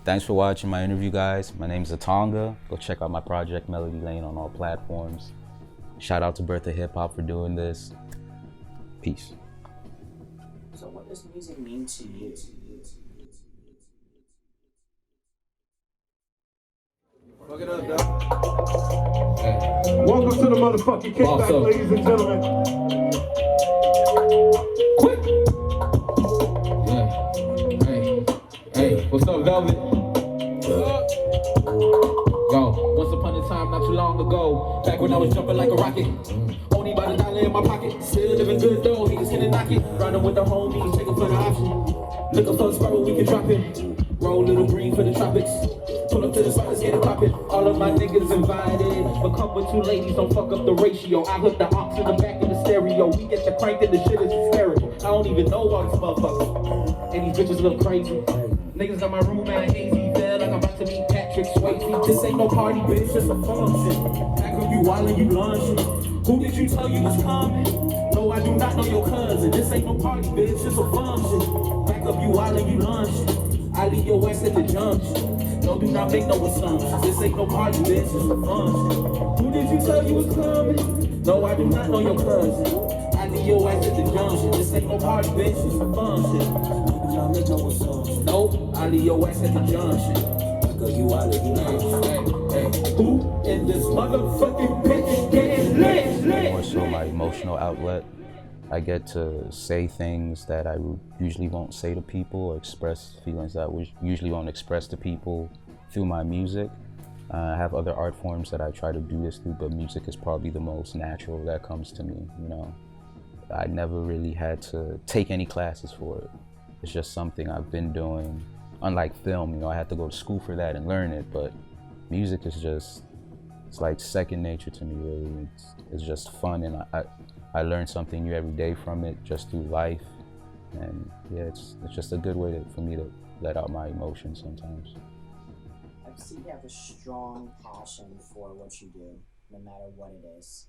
Thanks for watching my interview, guys. My name is Atanga. Go check out my project, Melody Lane, on all platforms. Shout out to Birth of Hip Hop for doing this. Peace. So what does music mean to you? Fuck it up, dog. Welcome to the motherfucking kickback, ladies and gentlemen. Quick! Yeah. Hey, what's up, Velvet? Yo, once upon a time, not too long ago, back when I was jumping like a rocket, only about $1 in my pocket, still living good though, niggas gonna knock it, riding with the homies, taking for the option, looking for a spot where we can drop it, roll little green for the tropics, pull up to the spot, let's get it poppin', all of my niggas invited, but come with 2 ladies, don't fuck up the ratio, I hook the aux in the back of the stereo, we get the crank and the shit is hysterical, I don't even know all these motherfuckers, and these bitches look crazy, niggas got my room at hazy, feel like I'm about to meet Patrick Swayze, this ain't no party, bitch, it's a function, back when you wildin', you lunching, who did you tell you was coming? No, I do not know your cousin, this ain't no party, bitch, it's a function, back up you wildin', you lunching, I leave your ass at the junction, no, do not make no assumptions, this ain't no party, bitch, it's a function, who did you tell you was coming? No, I do not know your cousin, I leave your ass at the junction, this ain't no party, bitch, it's a function, do not make no assumptions, no, I leave your ass at the junction. You out of here. Who in this motherfucking bitch getting lit? More so my emotional outlet. I get to say things that I usually won't say to people, or express feelings that I usually won't express to people through my music. I have other art forms that I try to do this through, but music is probably the most natural that comes to me, you know. I never really had to take any classes for it. It's just something I've been doing. Unlike film, you know, I had to go to school for that and learn it, but music is just, it's like second nature to me, really. It's just fun, and I learn something new every day from it, just through life. And yeah, it's just a good way for me to let out my emotions sometimes. I see you have a strong passion for what you do, no matter what it is.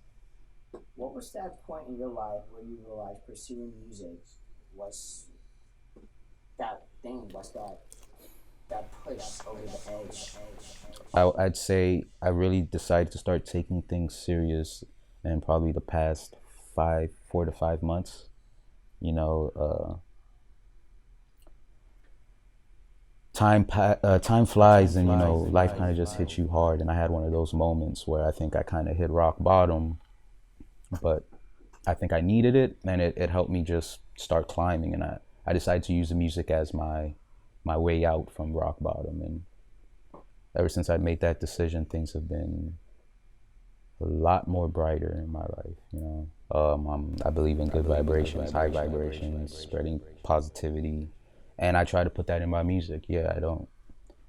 What was that point in your life where you realized pursuing music was that thing, was that push over the edge? I'd say I really decided to start taking things serious in probably the past 4 to 5 months. You know, time flies, and you know, life kind of just hits you hard. And I had one of those moments where I think I kind of hit rock bottom, but I think I needed it, and it helped me just start climbing. And I decided to use the music as my way out from rock bottom. And ever since I made that decision, things have been a lot more brighter in my life, you know. I believe in good vibrations, high vibrations, spreading positivity, and I try to put that in my music. Yeah,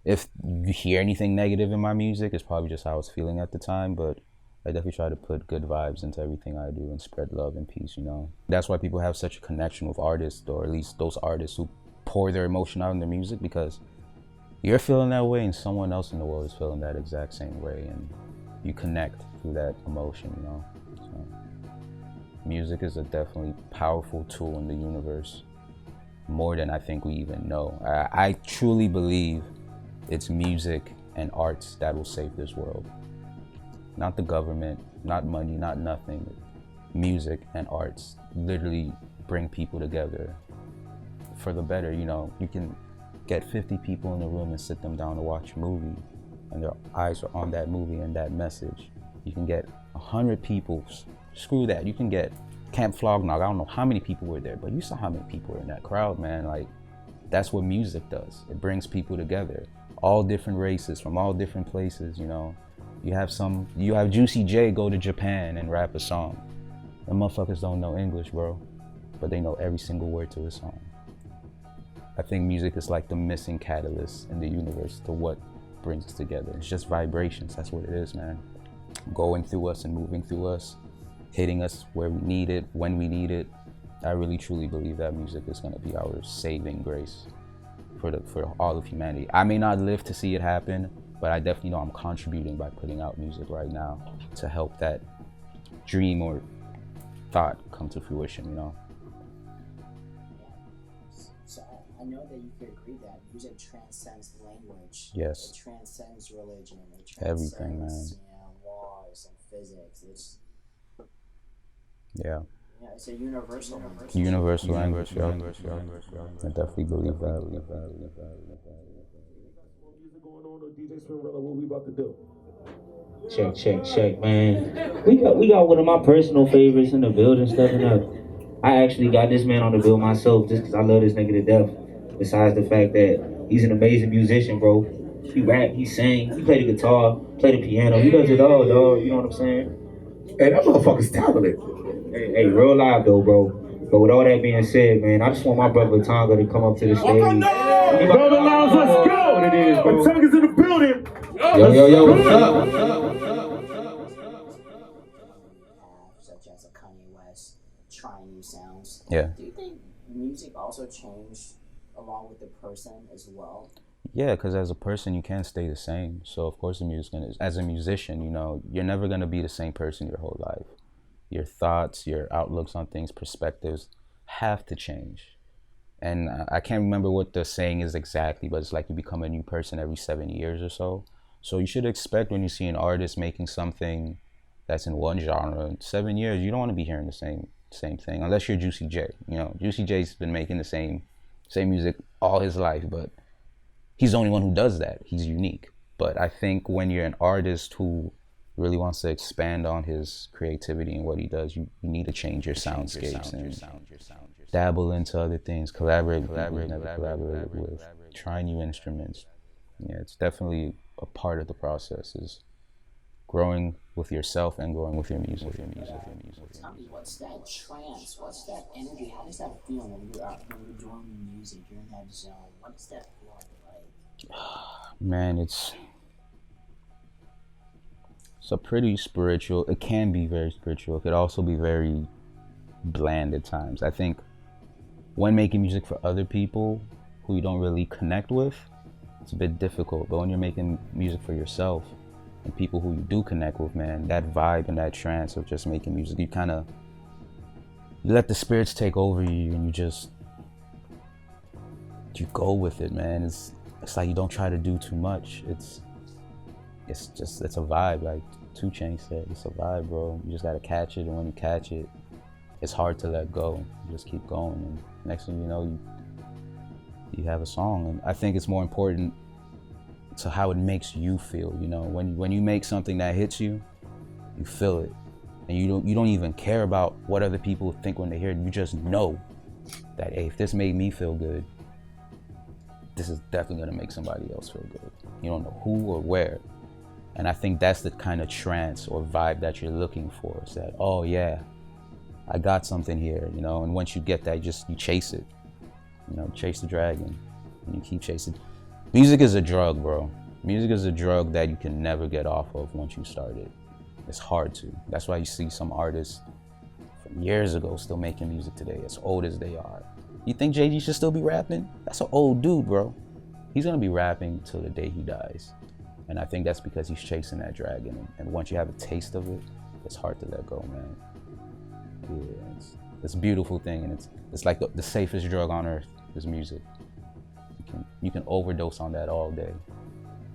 if you hear anything negative in my music, it's probably just how I was feeling at the time, but I definitely try to put good vibes into everything I do and spread love and peace, you know. That's why people have such a connection with artists, or at least those artists who pour their emotion out in their music, because you're feeling that way and someone else in the world is feeling that exact same way, and you connect through that emotion, you know. So, music is a definitely powerful tool in the universe, more than I think we even know. I truly believe it's music and arts that will save this world. Not the government, not money, not nothing. Music and arts literally bring people together for the better, you know. You can get 50 people in a room and sit them down to watch a movie, and their eyes are on that movie and that message. You can get 100 people, screw that. You can get Camp Flognog, I don't know how many people were there, but you saw how many people were in that crowd, man. Like, that's what music does. It brings people together. All different races from all different places, you know. You have Juicy J go to Japan and rap a song. The motherfuckers don't know English, bro, but they know every single word to the song. I think music is like the missing catalyst in the universe to what brings us together. It's just vibrations, that's what it is, man. Going through us and moving through us, hitting us where we need it, when we need it. I really truly believe that music is gonna be our saving grace for all of humanity. I may not live to see it happen, but I definitely know I'm contributing by putting out music right now to help that dream or thought come to fruition, you know. So I know that you could agree that music transcends language. Yes. It transcends religion. It Everything, transcends, man. you know, laws and physics. It's Yeah. yeah, it's a universal. Universal language, yeah. I definitely believe that. Music going on, or DJ Spinrilla, what we about to do? Check, man. We got one of my personal favorites in the building stepping up. I actually got this man on the bill myself just because I love this nigga to death. Besides the fact that he's an amazing musician, bro. He rap, he sing, he play the guitar, play the piano. He does it all, dog. You know what I'm saying? Hey, that motherfucker's talented. Hey, real live though, bro. But with all that being said, man, I just want my brother Atanga to come up to the stage. Brother Lyles, let's go! Atanga's in the building! Yo, what's up? Such as a Kanye West trying new sounds. Yeah. Do you think music also changed along with the person as well? Yeah, because as a person, you can't stay the same. So of course, the music is. As a musician, you know, you're never gonna be the same person your whole life. Your thoughts, your outlooks on things, perspectives have to change. And I can't remember what the saying is exactly, but it's like you become a new person every 7 years or so. So you should expect when you see an artist making something that's in one genre, in 7 years, you don't want to be hearing the same thing, unless you're Juicy J. You know, Juicy J's been making the same music all his life, but he's the only one who does that. He's unique. But I think when you're an artist who really wants to expand on his creativity and what he does, you need to change your soundscapes and dabble into other things, collaborate with people you never collaborated with, try new instruments. Yeah, it's definitely a part of the process, is growing with yourself and growing with your music. Tell me, what's that trance? What's that energy? How does that feel when you're out, when you're doing music? You're in that zone. What does that feel like? Man, it's a pretty spiritual. It can be very spiritual. It could also be very bland at times. I think when making music for other people who you don't really connect with, it's a bit difficult. But when you're making music for yourself and people who you do connect with, man, that vibe and that trance of just making music, you let the spirits take over you, and you go with it, man. It's like you don't try to do too much. It's a vibe, like 2 Chainz said. It's a vibe, bro. You just gotta catch it, and when you catch it, it's hard to let go. You just keep going, and next thing you know, you have a song. And I think it's more important to how it makes you feel. You know, when you make something that hits you, you feel it, and you don't even care about what other people think when they hear it. You just know that, hey, if this made me feel good, this is definitely gonna make somebody else feel good. You don't know who or where. And I think that's the kind of trance or vibe that you're looking for. Is that, oh yeah, I got something here, you know. And once you get that, you chase it, you know, chase the dragon, and you keep chasing. Music is a drug, bro. Music is a drug that you can never get off of once you start it. It's hard to. That's why you see some artists from years ago still making music today, as old as they are. You think Jay-Z should still be rapping? That's an old dude, bro. He's gonna be rapping till the day he dies. And I think that's because he's chasing that dragon. And once you have a taste of it, it's hard to let go, man. Yeah, it's a beautiful thing, and it's like the safest drug on earth is music. You can overdose on that all day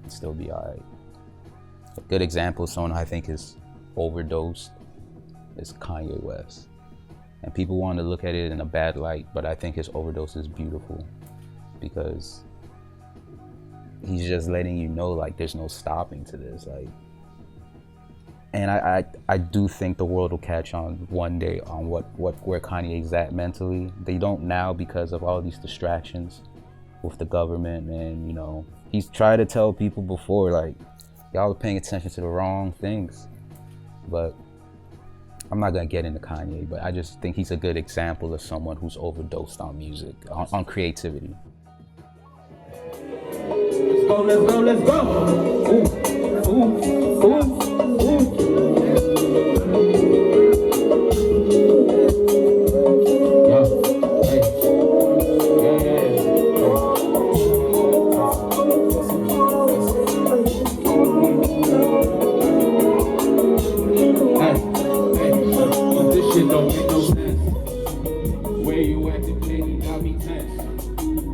and still be all right. A good example of someone I think is overdosed is Kanye West. And people want to look at it in a bad light, but I think his overdose is beautiful because he's just letting you know, like, there's no stopping to this. Like, and I do think the world will catch on one day on where Kanye's at mentally. They don't now because of all these distractions with the government, and you know, he's tried to tell people before, like, y'all are paying attention to the wrong things. But I'm not gonna get into Kanye, but I just think he's a good example of someone who's overdosed on music, on creativity. Let's go. Ooh. This shit don't make no sense. Where you at today, you got me tense.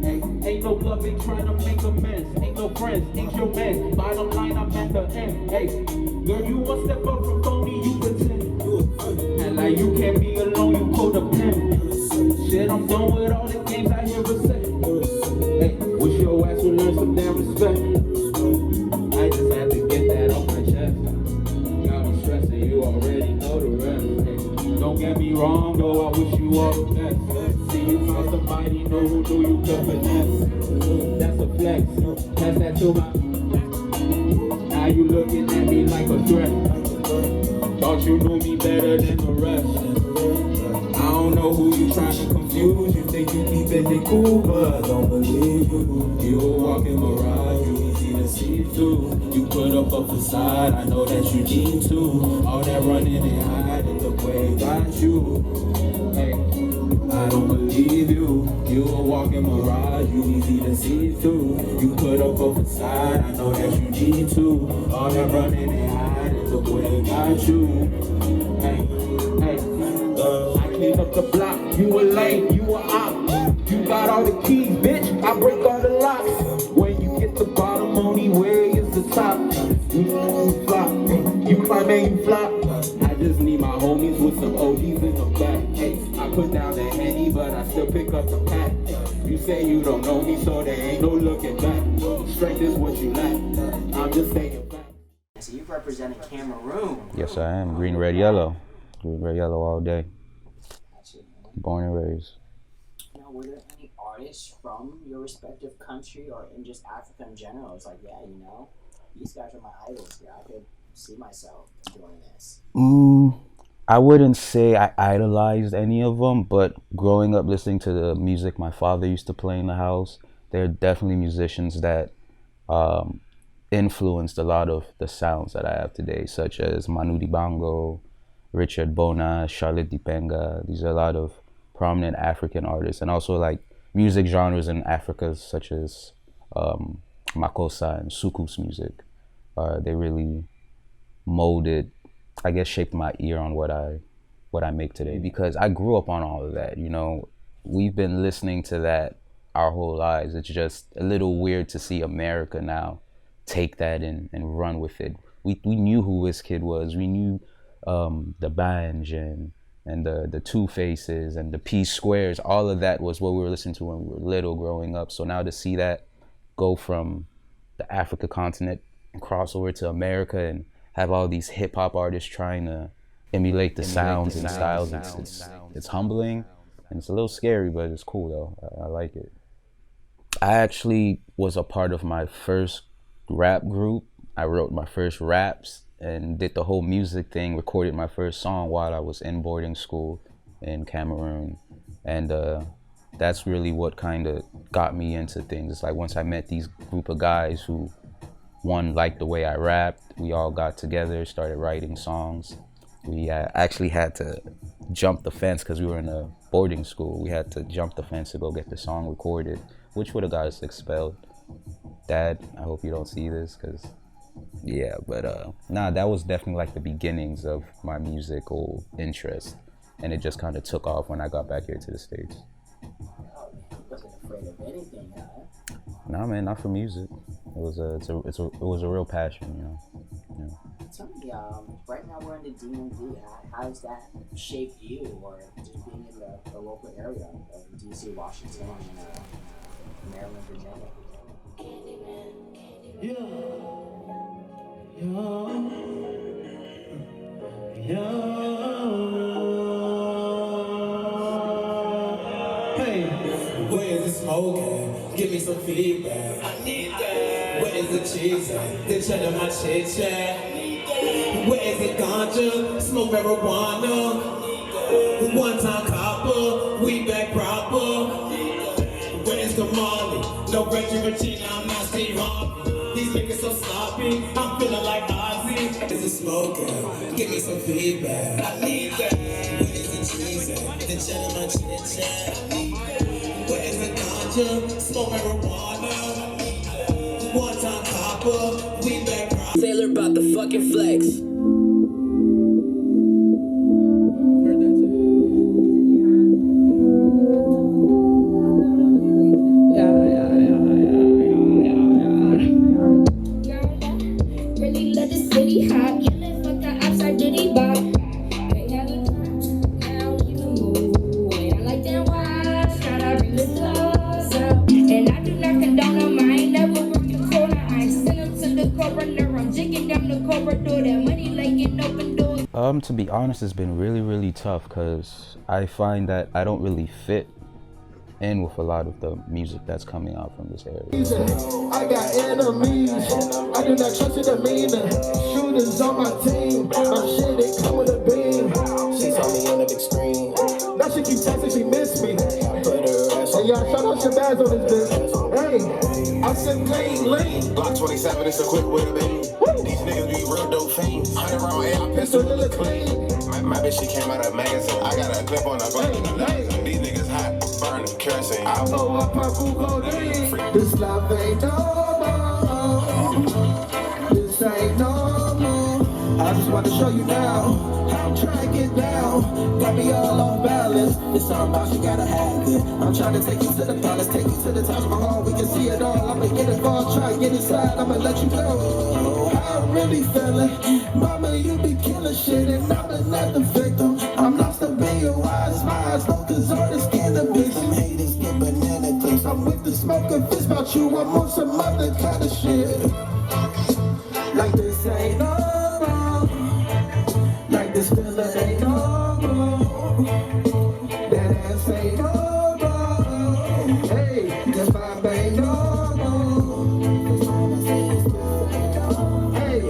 Hey, ain't trying to make amends. Ain't no friends, ain't your man. Bottom line, I'm at the end. Hey, girl, you one step up from phony, you pretend. And like you can't be alone, you codependent. Shit, I'm done with all the games I hear her say. Hey, wish your ass would learn some damn respect. I just had to get that off my chest. Got me stressing, you already know the rest. Hey, don't get me wrong, though, I wish you all the best. See you found somebody know who knew you could finesse. That's a flex, pass that to my. Now you looking at me like a threat. Thought you knew me better than the rest. I don't know who you trying to confuse. You think you keeping it cool, but I don't believe you. You a walking mirage, you easy to see through. You put up a facade, I know that you need to. All that running and hiding, the way got you. Hey, I don't believe you. You a walking mirage, you easy to see through. You put up a facade, I know that you need to. All that running and hiding, the way got you. Hey, I clean up the block, you a lame, you a op. You got all the keys, bitch, I break all the locks. When you get the bottom, only way is the top. You flop, you climb and you flop. I just need my homies with some OGs in the back. Hey, I put down the Henny, but I still pick up the pack. You say you don't know me, so there ain't no looking back. Strength is what you lack, I'm just saying back. So you represented Cameroon. Yes, I am. Green, red, yellow. Green, red, yellow all day. That's it, man. Born and raised. Now, were there any artists from your respective country or in just Africa in general? It's like, yeah, you know, these guys are my idols here. I could see myself doing this. I wouldn't say I idolized any of them, but growing up listening to the music my father used to play in the house, there are definitely musicians that influenced a lot of the sounds that I have today, such as Manu Dibango, Richard Bona, Charlotte Dipenga. These are a lot of prominent African artists, and also like music genres in Africa, such as Makossa and Sukus music. They really molded, I guess, shaped my ear on what I make today, because I grew up on all of that. You know, we've been listening to that our whole lives. It's just a little weird to see America now take that and run with it. We knew who Wizkid was. We knew the Banj and the Two Faces and the P Squares. All of that was what we were listening to when we were little growing up. So now to see that go from the Africa continent and cross over to America and have all these hip hop artists trying to emulate the sounds and styles, it's humbling and it's a little scary, but it's cool though. I like it. I actually was a part of my first rap group. I wrote my first raps and did the whole music thing, recorded my first song while I was in boarding school in Cameroon. And that's really what kind of got me into things. It's like once I met these group of guys who, one, liked the way I rapped, we all got together, started writing songs. We actually had to jump the fence because we were in a boarding school. We had to jump the fence to go get the song recorded, which would have got us expelled. Dad, I hope you don't see this, because yeah, but nah, that was definitely like the beginnings of my musical interest, and it just kind of took off when I got back here to the States. Oh, you wasn't afraid of anything, huh? Nah, man, not for music. It was a real passion, you know. Yeah. Tell me, right now we're in the DMV. How does that shape you, or just being in the local area of DC, Washington, and Maryland, Virginia? Hey, where is the smoke at? Give me some feedback. I need that. Where is the cheese at? The cheddar my chit chat. Where is the ganja? Smoke marijuana. One time copper, we back proper. Where is the Molly? No Reggie Regina, I'm not Steve Harvey. These niggas so sloppy, I'm feeling like Ozzy. Is the smoke at? Give me some feedback. I need that. Where is the cheese at? The cheddar my chit chat. Where is the ganja? Smoke marijuana. One time copper, we back proper. Sailor about the fucking flex. To be honest, it's been really, really tough because I find that I don't really fit in with a lot of the music that's coming out from this area. I got enemies. I do not trust your demeanor. Shooters on my team. My shit, it come with a beam. She saw me on the big screen. Now she keep texting, she miss me. Hey, y'all, shout out Shabazz on this bitch. Hey, I said lean. Block 27, it's a quick with a baby. These niggas be real dope fiends. 100 round AR pistol, look clean. My bitch, she came out of magazine. I got a clip on her gun. These niggas hot, burning kerosene. I blow up my codeine. This life ain't no more. This ain't no more. I just want to show you now. I'm trying to get down. Got me all off balance. It's all about you gotta have it. I'm trying to take you to the palace, take you to the Taj Mahal. We can see it all. I'ma get involved, try to get inside. I'ma let you know how I'm really feeling. Mama, you be killing shit, and I'm another victim. I'm lost to be a wise minds, no desert cannabis. Them haters get banana clips. I'm with the smoker, fist about you. I'm on some other kind of shit. Like this ain't normal. Like this feeling ain't normal. That ass ain't normal. Hey, this vibe ain't normal. Hey.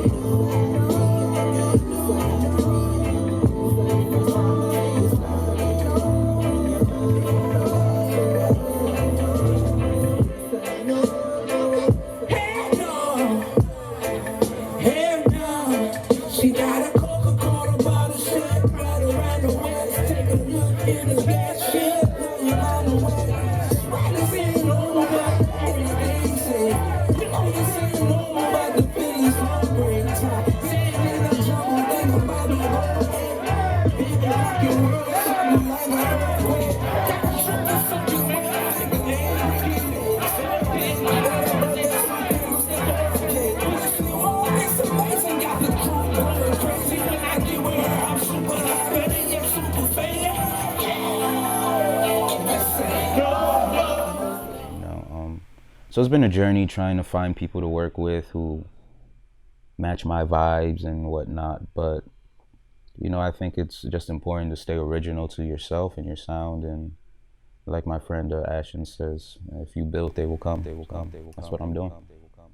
She got a Coca-Cola bottle shit right around the waist. Take a look in the glass shit around the waist. Right to see no one anything said. All you say no one about the feelings hungry time. Saying in the jungle, think about the whole head. Big rock your world, something like an earthquake. Got a trip to fuck you up, think it ain't really. So big, it's amazing, got the crew going crazy. When I get with her, I'm super happy, and you're super faded. So it's been a journey trying to find people to work with who match my vibes and whatnot. But, I think it's just important to stay original to yourself and your sound. And like my friend Ashton says, if you build, they will come. That's what I'm doing.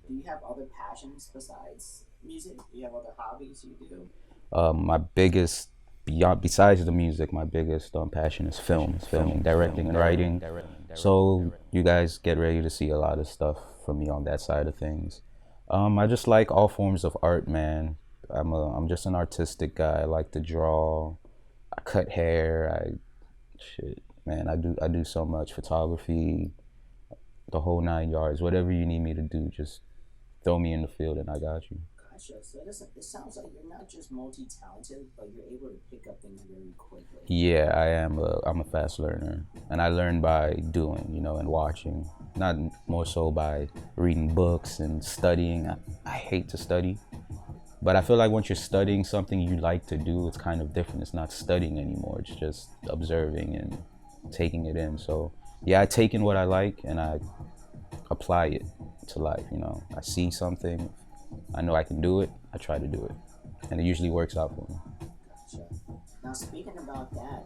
Do you have other passions besides music? Do you have other hobbies you do? My biggest, besides the music, my biggest passion is filming, directing, and writing. So you guys get ready to see a lot of stuff from me on that side of things. I just like all forms of art, man. I'm just an artistic guy. I like to draw. I cut hair. I do so much. Photography, the whole 9 yards. Whatever you need me to do, just throw me in the field and I got you. Gotcha. So it sounds like you're not just multi-talented, but you're able to pick up things very quickly. Yeah, I am. I'm a fast learner, and I learn by doing, and watching. Not more so by reading books and studying. I hate to study, but I feel like once you're studying something you like to do, it's kind of different. It's not studying anymore. It's just observing and taking it in. So yeah, I take in what I like and I apply it to life. I see something, I know I can do it, I try to do it, and it usually works out for me. Gotcha. Now, speaking about that,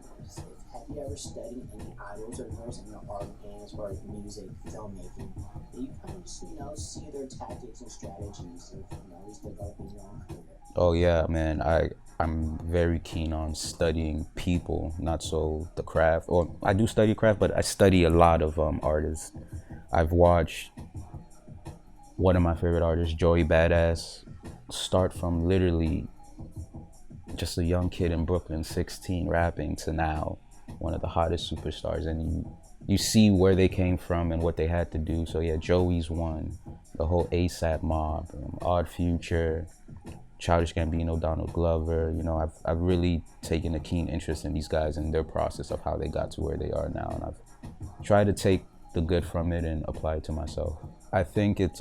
have you ever studied any idols of yours in the art game as far as music, filmmaking? Do you kind of just, see their tactics and strategies of, at least developing your own career? Oh yeah, man. I'm very keen on studying people, not so the craft. Or I do study craft, but I study a lot of artists. I've watched one of my favorite artists, Joey Badass, start from literally just a young kid in Brooklyn, 16, rapping, to now one of the hottest superstars. And you see where they came from and what they had to do. So yeah, Joey's one. The whole ASAP mob, Odd Future, Childish Gambino, Donald Glover. I've really taken a keen interest in these guys and their process of how they got to where they are now. And I've tried to take the good from it and apply it to myself. I think it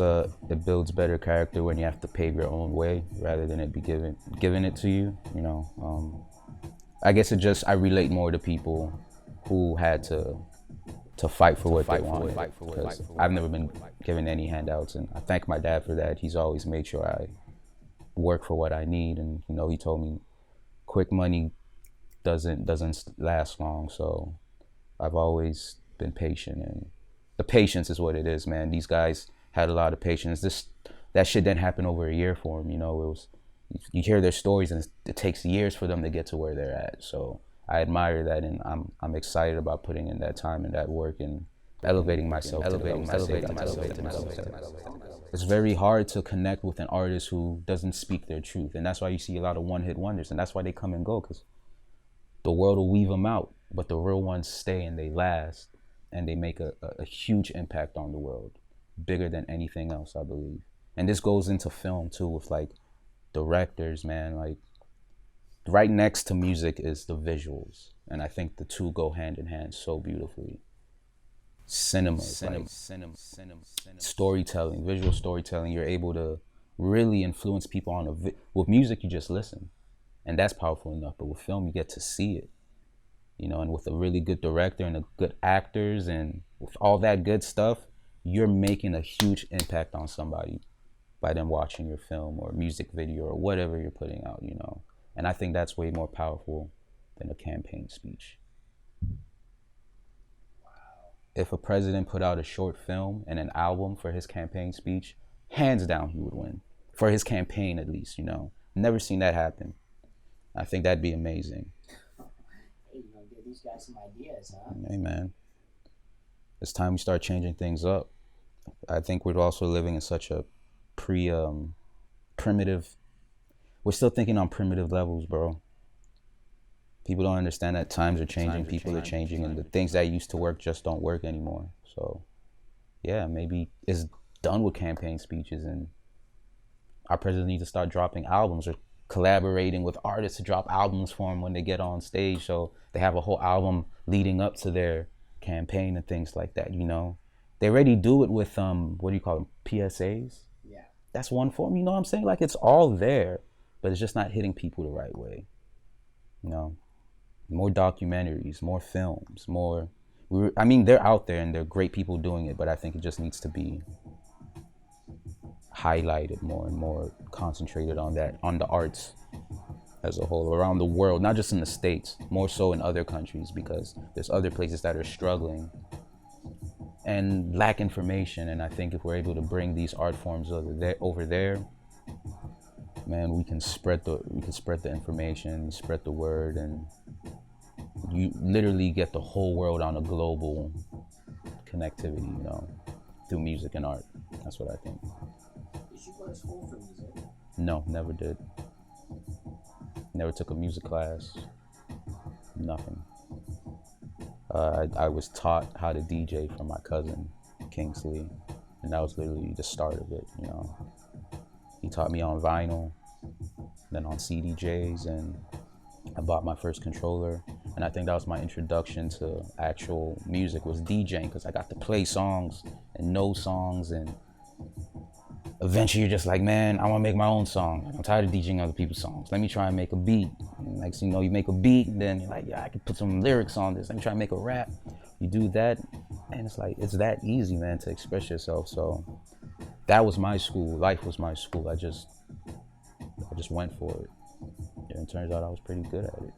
builds better character when you have to pave your own way rather than it be given it to you. I guess I relate more to people who had to fight for what they wanted, because I've never been given any handouts, and I thank my dad for that. He's always made sure I work for what I need, and he told me quick money doesn't last long. So I've always been patient, and the patience is what it is, man. These guys had a lot of patience. That shit didn't happen over a year for them. You know, it was, you hear their stories, and it takes years for them to get to where they're at. So I admire that, and I'm excited about putting in that time and that work and elevating myself. It's very hard to connect with an artist who doesn't speak their truth, and that's why you see a lot of one-hit wonders, and that's why they come and go, because the world will weave them out, but the real ones stay and they last, and they make a huge impact on the world, bigger than anything else, I believe. And this goes into film too, with like directors, man. Like, right next to music is the visuals, and I think the two go hand in hand so beautifully. Cinema, storytelling, visual storytelling. You're able to really influence people on with music. You just listen, and that's powerful enough. But with film, you get to see it, you know. And with a really good director and a good actors, and with all that good stuff, you're making a huge impact on somebody by them watching your film or music video or whatever you're putting out, you know. And I think that's way more powerful than a campaign speech. If a president put out a short film and an album for his campaign speech, hands down he would win. For his campaign, at least, you know. Never seen that happen. I think that'd be amazing. Hey, you know, give these guys some ideas, huh? Hey, man. It's time we start changing things up. I think we're also living in such a primitive, we're still thinking on primitive levels, bro. People don't understand that times are changing, people are changing, and the things that used to work just don't work anymore. So, yeah, maybe it's done with campaign speeches, and our president needs to start dropping albums or collaborating with artists to drop albums for them when they get on stage, so they have a whole album leading up to their campaign and things like that, you know. They already do it with, what do you call them, PSAs? Yeah. That's one form, you know what I'm saying? Like, it's all there, but it's just not hitting people the right way, you know. More documentaries, more films, more. I mean, they're out there and they're great people doing it, but I think it just needs to be highlighted more and more, concentrated on that, on the arts as a whole, around the world, not just in the States, more so in other countries, because there's other places that are struggling and lack information. And I think if we're able to bring these art forms over there, man, we can spread the information, spread the word, and you literally get the whole world on a global connectivity, you know, through music and art. That's what I think. Did you go to school for music? No, never did. Never took a music class. Nothing. I was taught how to DJ from my cousin, Kingsley, and that was literally the start of it, you know. He taught me on vinyl, then on CDJs, and I bought my first controller, and I think that was my introduction to actual music, was DJing, because I got to play songs and know songs, and eventually you're just like, man, I want to make my own song. I'm tired of DJing other people's songs. Let me try and make a beat. And next thing you know, you make a beat, and then you're like, yeah, I can put some lyrics on this. Let me try and make a rap. You do that, and it's like, it's that easy, man, to express yourself. So that was my school. Life was my school. I just went for it. And it turns out I was pretty good at it.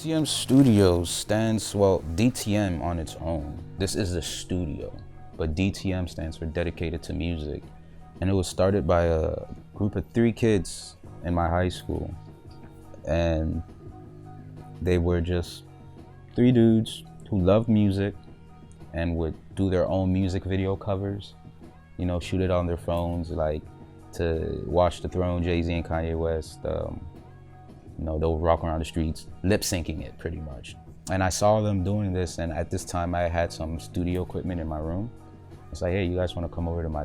DTM Studios stands, well, DTM on its own. This is the studio, but DTM stands for Dedicated to Music. And it was started by a group of 3 kids in my high school. And they were just 3 dudes who loved music and would do their own music video covers, you know, shoot it on their phones, like to Watch the Throne, Jay-Z and Kanye West. You know, they'll walk around the streets lip syncing it pretty much. And I saw them doing this, and at this time I had some studio equipment in my room. It's like, hey, you guys want to come over to my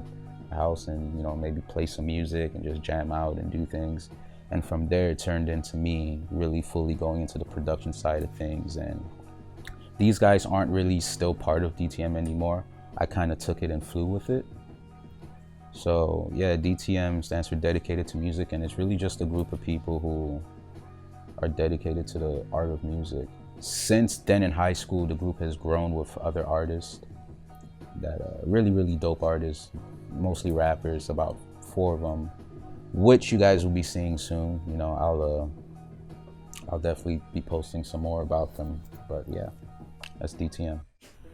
house and, you know, maybe play some music and just jam out and do things. And from there it turned into me really fully going into the production side of things. And these guys aren't really still part of DTM anymore. I kind of took it and flew with it. So yeah, DTM stands for Dedicated to Music, and it's really just a group of people who are dedicated to the art of music. Since then in high school, the group has grown with other artists that are really dope artists, mostly rappers, about 4 of them, which you guys will be seeing soon. You know, I'll definitely be posting some more about them, but yeah, that's DTM.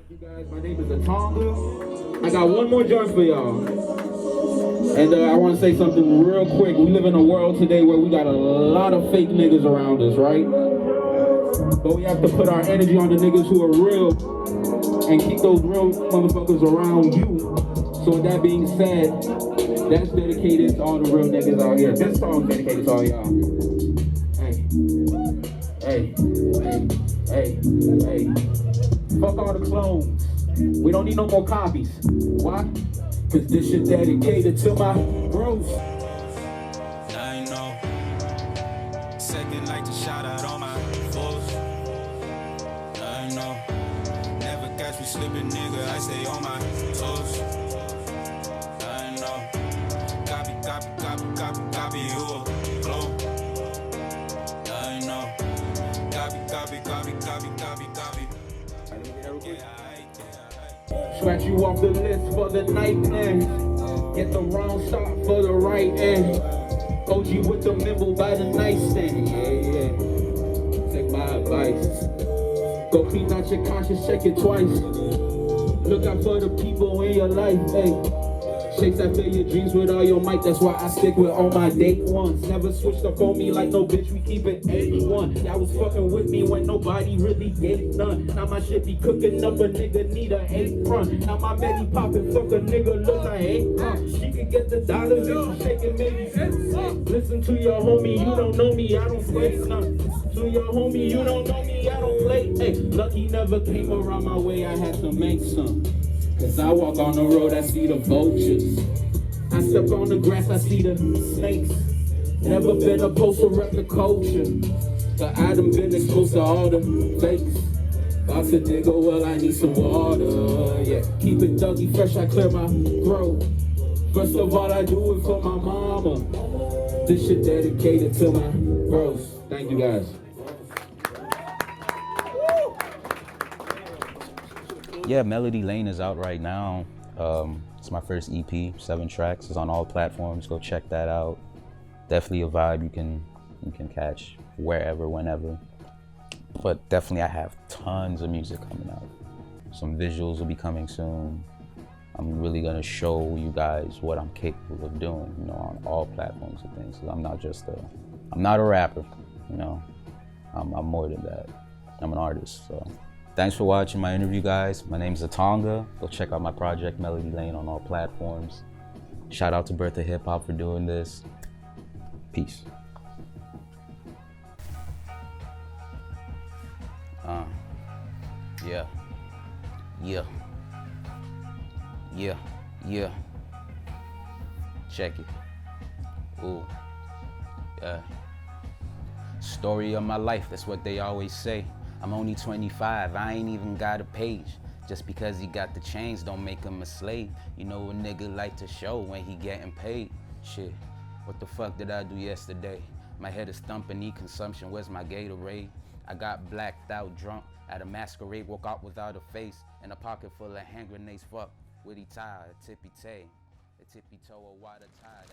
You guys, my name is Atanga. I got one more joint for y'all. And I want to say something real quick. We live in a world today where we got a lot of fake niggas around us, right? But we have to put our energy on the niggas who are real and keep those real motherfuckers around you. So with that being said, that's dedicated to all the real niggas out here. This song's dedicated to all y'all. Hey, hey, hey, hey. Fuck all the clones. We don't need no more copies. Why? Cause this shit dedicated to my bros. I know. Second, like to shout out all my foes. I know. Never catch me slipping, nigga. I stay on my toes. I know. Copy, you a blow. I know. Copy. Scratch you off the list for the night end. Get the wrong start for the right end. OG with the nimble by the nightstand. Yeah. Take my advice. Go clean out your conscience, check it twice. Look out for the people in your life, hey. Shakes after your dreams with all your might. That's why I stick with all my date ones. Never switched up on me like no bitch, we keep it 81. Y'all was fucking with me when nobody really gave none. Now my shit be cooking up, a nigga need an apron. Now my belly popping, fuck a nigga look like she can get the dollars if she shaking maybe. Listen to your homie, you don't know me, I don't play none. To your homie, you don't know me, I don't play. Hey, lucky never came around my way, I had to make some. Cause I walk on the road, I see the vultures. I step on the grass, I see the snakes. Never been opposed to rep the culture. But I done been exposed to all the fakes. About to dig a well, I need some water. Yeah, keep it Dougie fresh, I clear my throat. First of all, I do it for my mama. This shit dedicated to my bros. Thank you guys. Yeah, Melody Lane is out right now. It's my first EP, 7 tracks. It's on all platforms. Go check that out. Definitely a vibe you can catch wherever, whenever. But definitely I have tons of music coming out. Some visuals will be coming soon. I'm really gonna show you guys what I'm capable of doing, you know, on all platforms and things. 'Cause I'm not a rapper, you know. I'm more than that. I'm an artist, so. Thanks for watching my interview, guys. My name's Atanga. Go check out my project, Melody Lane, on all platforms. Shout out to Bertha Hip Hop for doing this. Peace. Yeah. Check it. Ooh. Yeah. Story of my life, that's what they always say. I'm only 25, I ain't even got a page. Just because he got the chains don't make him a slave. You know a nigga like to show when he getting paid. Shit, what the fuck did I do yesterday? My head is thumping, need consumption, where's my Gatorade? I got blacked out drunk at a masquerade, woke out without a face, and a pocket full of hand grenades, fuck. Witty tie, a tippy tay, a tippy toe, a water tie.